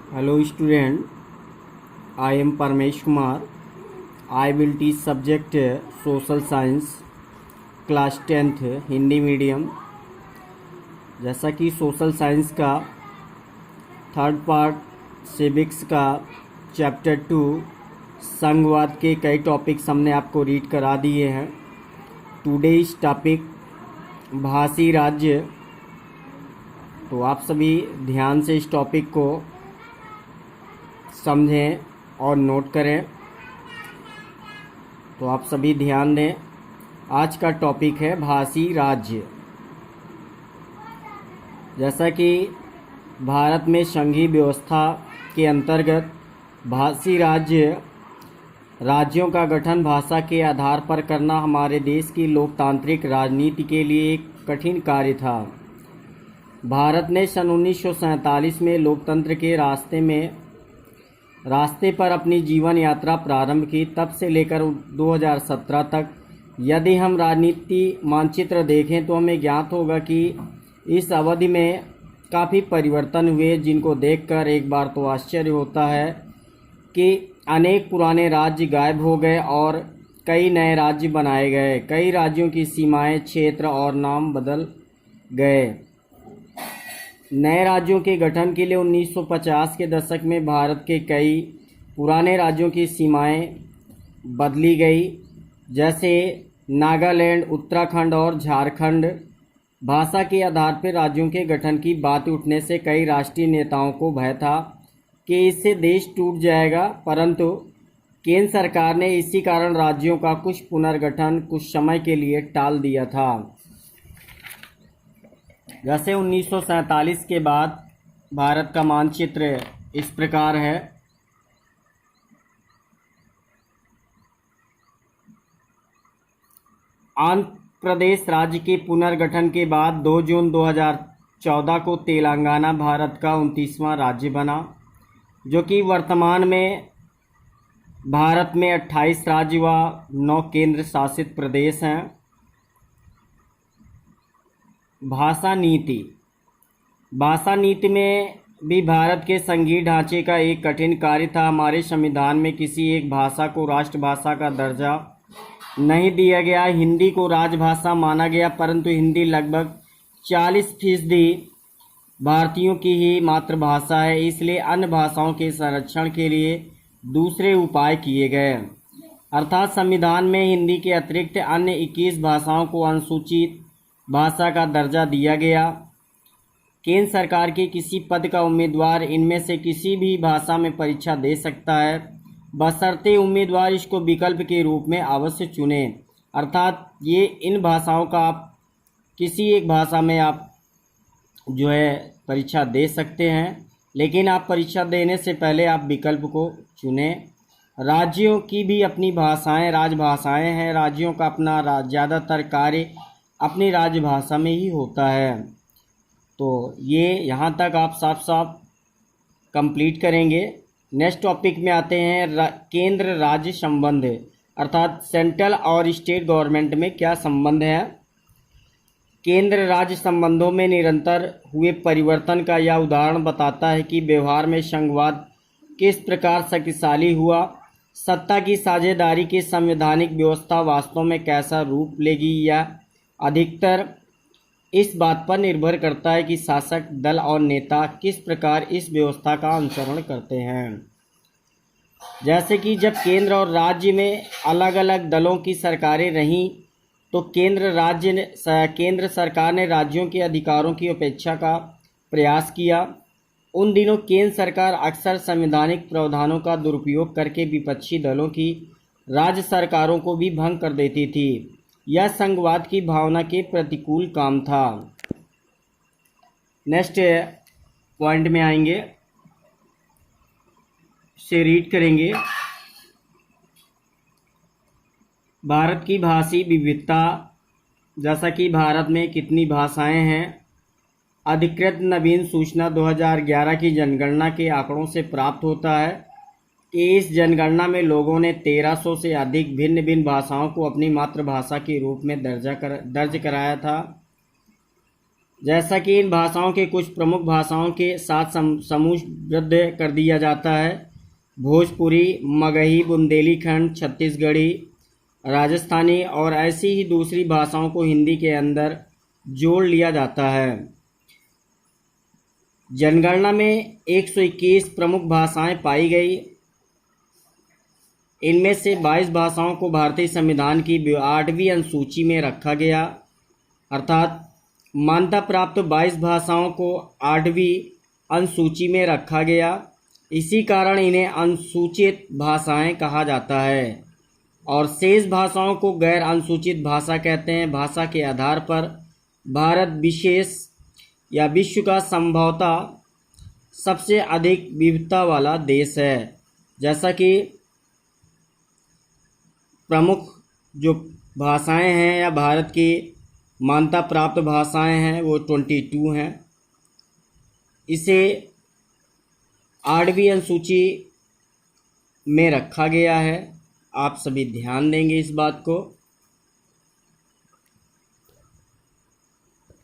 Hello student, I am Parmesh Kumar. I will teach subject social science class 10th Hindi medium. जैसा कि social science का third part civics का chapter 2 संघवाद के कई टॉपिक्स हमने आपको रीड करा दिए हैं। टुडे इस टॉपिक भाषी राज्य। तो आप सभी ध्यान से इस टॉपिक को समझें और नोट करें। तो आप सभी ध्यान दें। आज का टॉपिक है भाषी राज्य। जैसा कि भारत में संघीय व्यवस्था के अंतर्गत भाषी राज्यों का गठन भाषा के आधार पर करना हमारे देश की लोकतांत्रिक राजनीति के लिए एक कठिन कार्य था। भारत ने सन 1947 में लोकतंत्र के रास्ते पर अपनी जीवन यात्रा प्रारंभ की। तब से लेकर 2017 तक यदि हम राजनीति मानचित्र देखें तो हमें ज्ञात होगा कि इस अवधि में काफ़ी परिवर्तन हुए, जिनको देखकर एक बार तो आश्चर्य होता है कि अनेक पुराने राज्य गायब हो गए और कई नए राज्य बनाए गए। कई राज्यों की सीमाएं, क्षेत्र और नाम बदल गए। नए राज्यों के गठन के लिए 1950 के दशक में भारत के कई पुराने राज्यों की सीमाएं बदली गई, जैसे नागालैंड, उत्तराखंड और झारखंड। भाषा के आधार पर राज्यों के गठन की बात उठने से कई राष्ट्रीय नेताओं को भय था कि इससे देश टूट जाएगा, परंतु केंद्र सरकार ने इसी कारण राज्यों का कुछ पुनर्गठन कुछ समय के लिए टाल दिया था। जैसे 1947 के बाद भारत का मानचित्र इस प्रकार है। आंध्र प्रदेश राज्य के पुनर्गठन के बाद 2 जून 2014 को तेलंगाना भारत का 29वां राज्य बना, जो कि वर्तमान में भारत में 28 राज्य व 9 केंद्र शासित प्रदेश हैं। भाषा नीति में भी भारत के संघीय ढांचे का एक कठिन कार्य था। हमारे संविधान में किसी एक भाषा को राष्ट्रभाषा का दर्जा नहीं दिया गया। हिंदी को राजभाषा माना गया, परंतु हिंदी लगभग 40% भारतीयों की ही मातृभाषा है। इसलिए अन्य भाषाओं के संरक्षण के लिए दूसरे उपाय किए गए, अर्थात संविधान में हिंदी के अतिरिक्त अन्य 21 भाषाओं को अनुसूचित भाषा का दर्जा दिया गया। केंद्र सरकार के किसी पद का उम्मीदवार इनमें से किसी भी भाषा में परीक्षा दे सकता है, बशर्ते उम्मीदवार इसको विकल्प के रूप में अवश्य चुने। अर्थात ये इन भाषाओं का आप किसी एक भाषा में आप जो है परीक्षा दे सकते हैं, लेकिन आप परीक्षा देने से पहले आप विकल्प को चुनें। राज्यों की भी अपनी भाषाएं राजभाषाएं हैं। राज्यों का अपना ज़्यादातर कार्य अपनी राजभाषा में ही होता है। तो ये यहाँ तक आप साफ कंप्लीट करेंगे। नेक्स्ट टॉपिक में आते हैं केंद्र राज्य संबंध, अर्थात सेंट्रल और स्टेट गवर्नमेंट में क्या संबंध है। केंद्र राज्य संबंधों में निरंतर हुए परिवर्तन का यह उदाहरण बताता है कि व्यवहार में संघवाद किस प्रकार शक्तिशाली हुआ। सत्ता की साझेदारी की संवैधानिक व्यवस्था वास्तव में कैसा रूप लेगी, या अधिकतर इस बात पर निर्भर करता है कि शासक दल और नेता किस प्रकार इस व्यवस्था का अनुसरण करते हैं। जैसे कि जब केंद्र और राज्य में अलग अलग दलों की सरकारें रहीं, तो केंद्र सरकार ने राज्यों के अधिकारों की उपेक्षा का प्रयास किया। उन दिनों केंद्र सरकार अक्सर संवैधानिक प्रावधानों का दुरुपयोग करके विपक्षी दलों की राज्य सरकारों को भी भंग कर देती थी। यह संघवाद की भावना के प्रतिकूल काम था। नेक्स्ट पॉइंट में आएंगे, से रीड करेंगे। भारत की भाषी विविधता। जैसा कि भारत में कितनी भाषाएं हैं। अधिकृत नवीन सूचना 2011 की जनगणना के आंकड़ों से प्राप्त होता है कि इस जनगणना में लोगों ने 1300 से अधिक भिन्न भिन्न भाषाओं को अपनी मातृभाषा के रूप में दर्ज कराया था। जैसा कि इन भाषाओं के कुछ प्रमुख भाषाओं के साथ समूहबद्ध कर दिया जाता है। भोजपुरी, मगही, बुंदेलीखंड, छत्तीसगढ़ी, राजस्थानी और ऐसी ही दूसरी भाषाओं को हिंदी के अंदर जोड़ लिया जाता है। जनगणना में 121 प्रमुख भाषाएं पाई गई। इनमें से 22 भाषाओं को भारतीय संविधान की 8वीं अनुसूची में रखा गया, अर्थात मान्यता प्राप्त 22 भाषाओं को 8वीं अनुसूची में रखा गया। इसी कारण इन्हें अनुसूचित भाषाएं कहा जाता है और शेष भाषाओं को गैर अनुसूचित भाषा कहते हैं। भाषा के आधार पर भारत विशेष या विश्व का संभवतः सबसे अधिक विविधता वाला देश है। जैसा कि प्रमुख जो भाषाएं हैं या भारत की मान्यता प्राप्त भाषाएं हैं वो 22 हैं। इसे 8वीं अनुसूची में रखा गया है। आप सभी ध्यान देंगे इस बात को।